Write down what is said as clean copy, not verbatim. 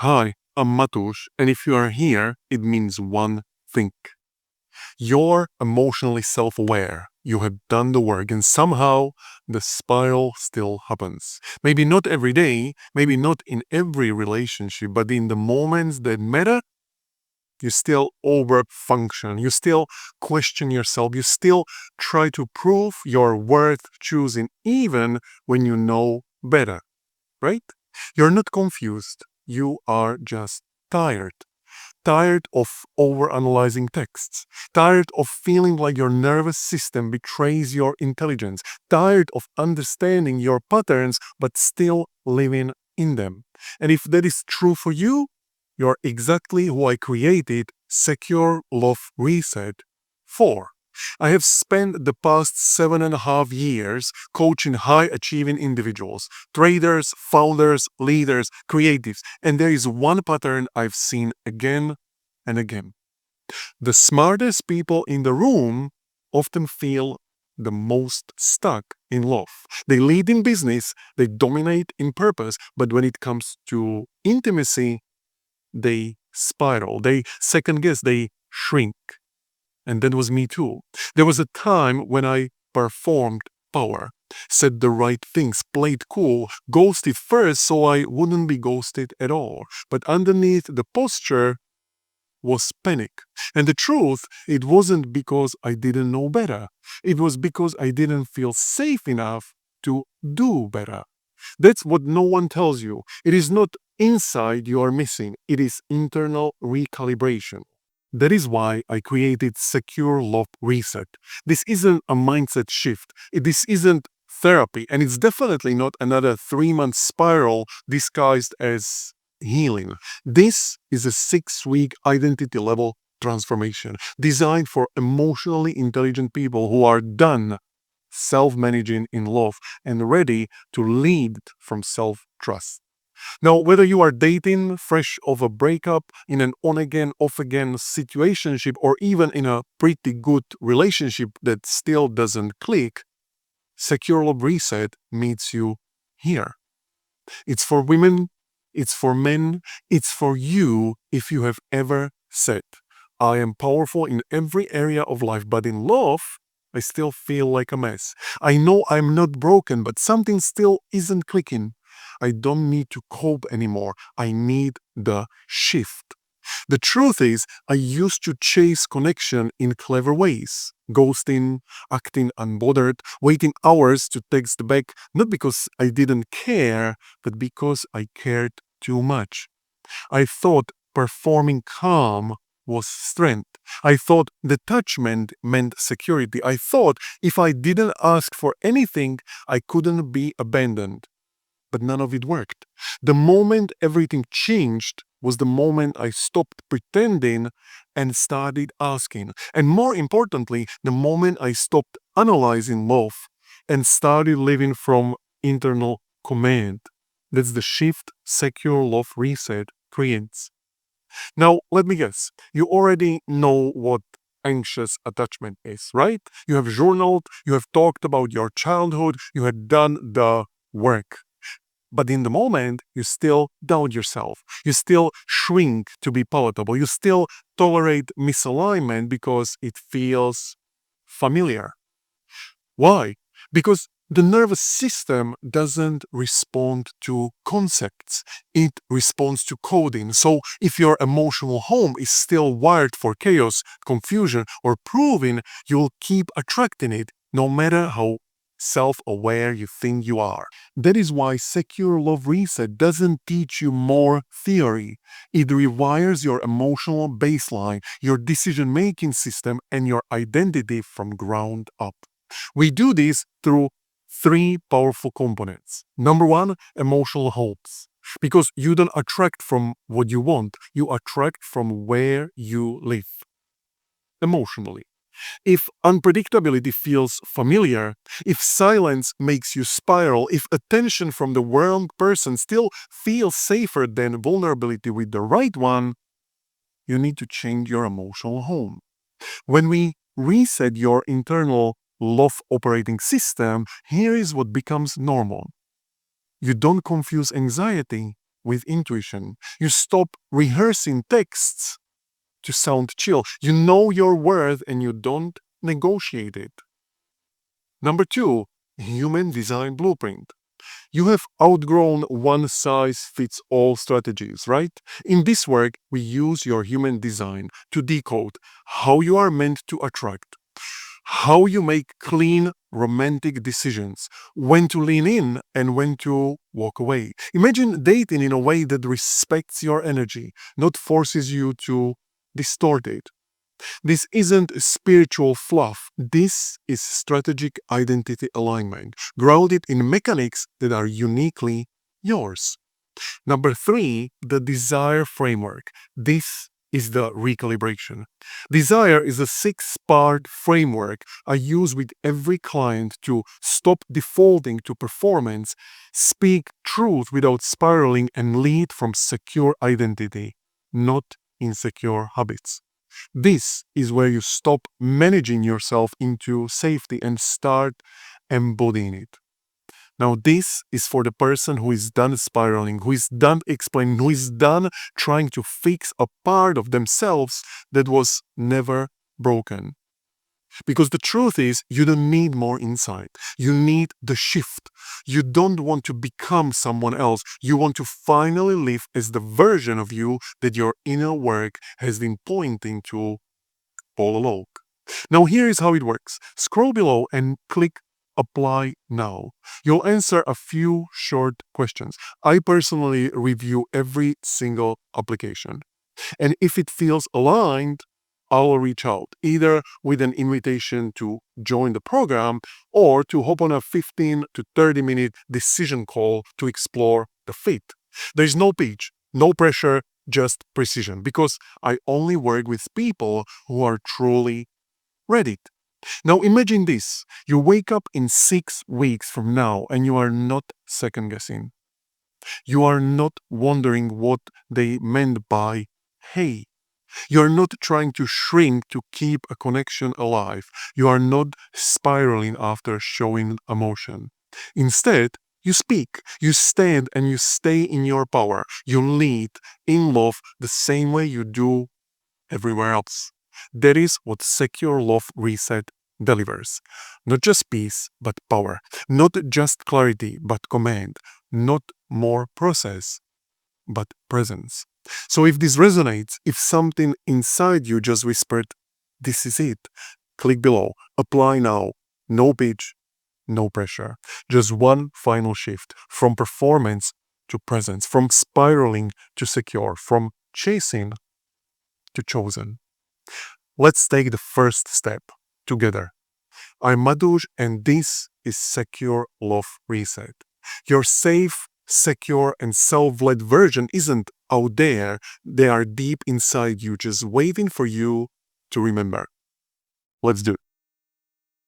Hi, I'm Matush, and if you are here, it means one thing. You're emotionally self aware. You have done the work, and somehow the spiral still happens. Maybe not every day, maybe not in every relationship, but in the moments that matter, you still over function. You still question yourself. You still try to prove your worth choosing, even when you know better, right? You're not confused. You are just tired. Tired of overanalyzing texts, tired of feeling like your nervous system betrays your intelligence, tired of understanding your patterns but still living in them. And if that is true for you, you're exactly who I created Secure Love Reset for. I have spent the past 7.5 years coaching high achieving individuals, traders, founders, leaders, creatives, and there is one pattern I've seen again and again. The smartest people in the room often feel the most stuck in love. They lead in business, they dominate in purpose, but when it comes to intimacy, they spiral, they second guess, they shrink. And that was me too. There was a time when I performed power, said the right things, played cool, ghosted first so I wouldn't be ghosted at all. But underneath the posture was panic. And the truth, it wasn't because I didn't know better. It was because I didn't feel safe enough to do better. That's what no one tells you. It is not inside you are missing, it is internal recalibration. That is why I created Secure Love Reset. This isn't a mindset shift. This isn't therapy, and it's definitely not another 3-month spiral disguised as healing. This is a 6-week identity level transformation designed for emotionally intelligent people who are done self managing in love and ready to lead from self trust. Now, whether you are dating, fresh off a breakup, in an on again, off again situationship, or even in a pretty good relationship that still doesn't click, Secure Love Reset meets you here. It's for women, it's for men, it's for you if you have ever said, I am powerful in every area of life, but in love, I still feel like a mess. I know I'm not broken, but something still isn't clicking. I don't need to cope anymore. I need the shift. The truth is, I used to chase connection in clever ways, ghosting, acting unbothered, waiting hours to text back, not because I didn't care, but because I cared too much. I thought performing calm was strength. I thought detachment meant security. I thought if I didn't ask for anything, I couldn't be abandoned. But none of it worked. The moment everything changed was the moment I stopped pretending and started asking. And more importantly, the moment I stopped analyzing love and started living from internal command. That's the shift Secure Love Reset creates. Now, let me guess. You already know what anxious attachment is, right? You have journaled, you have talked about your childhood, you have done the work. But in the moment, you still doubt yourself. You still shrink to be palatable. You still tolerate misalignment because it feels familiar. Why? Because the nervous system doesn't respond to concepts, it responds to coding. So if your emotional home is still wired for chaos, confusion, or proving, you'll keep attracting it no matter how self aware you think you are. That is why Secure Love Reset doesn't teach you more theory. It rewires your emotional baseline, your decision making system, and your identity from ground up. We do this through 3 powerful components. Number 1, emotional hopes. Because you don't attract from what you want, you attract from where you live emotionally. If unpredictability feels familiar, if silence makes you spiral, if attention from the wrong person still feels safer than vulnerability with the right one, you need to change your emotional home. When we reset your internal love operating system, here is what becomes normal. You don't confuse anxiety with intuition. You stop rehearsing texts to sound chill. You know your worth and you don't negotiate it. Number 2, human design blueprint. You have outgrown one-size-fits-all strategies, right? In this work, we use your human design to decode how you are meant to attract, how you make clean, romantic decisions, when to lean in and when to walk away. Imagine dating in a way that respects your energy, not forces you to distort it. This isn't spiritual fluff. This is strategic identity alignment, grounded in mechanics that are uniquely yours. Number 3, the desire framework. This is the recalibration. Desire is a 6-part framework I use with every client to stop defaulting to performance, speak truth without spiraling, and lead from secure identity, not insecure habits. This is where you stop managing yourself into safety and start embodying it. Now, this is for the person who is done spiraling, who is done explaining, who is done trying to fix a part of themselves that was never broken. Because the truth is, you don't need more insight. You need the shift. You don't want to become someone else. You want to finally live as the version of you that your inner work has been pointing to all along. Now, here is how it works. Scroll below and click Apply Now. You'll answer a few short questions. I personally review every single application. And if it feels aligned, I'll reach out either with an invitation to join the program or to hop on a 15 to 30-minute decision call to explore the fit. There's no pitch, no pressure, just precision, because I only work with people who are truly ready. Now imagine this. You wake up in 6 weeks from now and you are not second guessing. You are not wondering what they meant by hey. You are not trying to shrink to keep a connection alive. You are not spiraling after showing emotion. Instead, you speak, you stand, and you stay in your power. You lead in love the same way you do everywhere else. That is what Secure Love Reset delivers. Not just peace, but power. Not just clarity, but command. Not more process, but presence. So if this resonates, if something inside you just whispered, this is it, click below, apply now, no pitch, no pressure. Just one final shift from performance to presence, from spiraling to secure, from chasing to chosen. Let's take the first step together. I'm Madhuj and this is Secure Love Reset. Your safe, secure, and self-led version isn't out there. They are deep inside you, just waiting for you to remember. Let's do it.